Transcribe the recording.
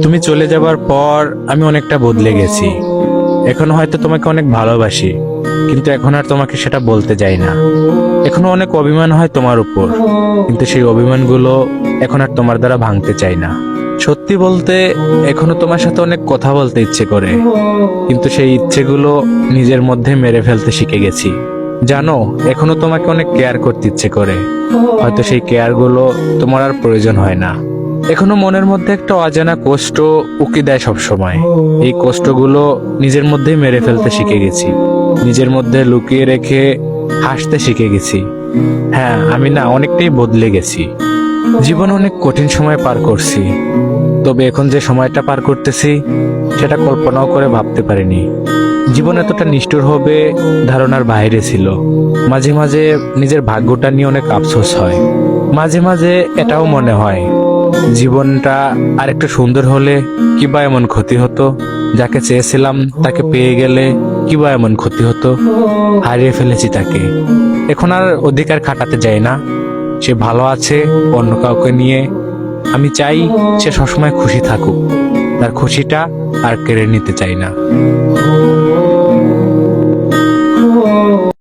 তুমি চলে যাবার পর আমি অনেকটা বদলে গেছি। এখন হয়তো তোমাকে অনেক ভালোবাসি, কিন্তু এখন আর তোমাকে সেটা বলতে যাই না। এখনো অনেক অভিমান হয় তোমার উপর, কিন্তু সেই অভিমানগুলো এখন আর তোমার দ্বারা ভাঙতে চাই না। সত্যি বলতে এখনো তোমার সাথে অনেক কথা বলতে ইচ্ছে করে, কিন্তু সেই ইচ্ছেগুলো নিজের মধ্যে মেরে ফেলতে শিখে গেছি। জানো, এখনো তোমাকে অনেক কেয়ার করতে ইচ্ছে করে, হয়তো সেই কেয়ারগুলো তোমার আর প্রয়োজন হয় না। এখনো মনের মধ্যে একটা অজানা কষ্ট উকি দেয় সব সময়। এই কষ্টগুলো নিজের মধ্যেই মেরে ফেলতে শিখে গেছি, নিজের মধ্যে লুকিয়ে রেখে হাসতে শিখে গেছি। হ্যাঁ, আমি না অনেকটাই বদলে গেছি। জীবনে অনেক কঠিন সময় পার করছি, তবে এখন যে সময়টা পার করতেছি সেটা কল্পনাও করে ভাবতে পারিনি। জীবন এতটা নিষ্ঠুর হবে ধারণার বাইরে ছিল। মাঝে মাঝে নিজের ভাগ্যটা নিয়ে অনেক আফসোস হয়। মাঝে মাঝে এটাও মনে হয় জীবনটা আরেকটু সুন্দর হলে কিবা এমন ক্ষতি হতো, যাকে চেয়েছিলাম তাকে পেয়ে গেলে কিবা এমন ক্ষতি হতো, হারিয়ে ফেলেছি তাকে। এখন আর অধিকার খাটাতে যাই না। সে ভালো আছে অন্য কাউকে নিয়ে। আমি চাই সে সবসময় খুশি থাকুক, তার খুশিটা আর কেড়ে নিতে চাই না।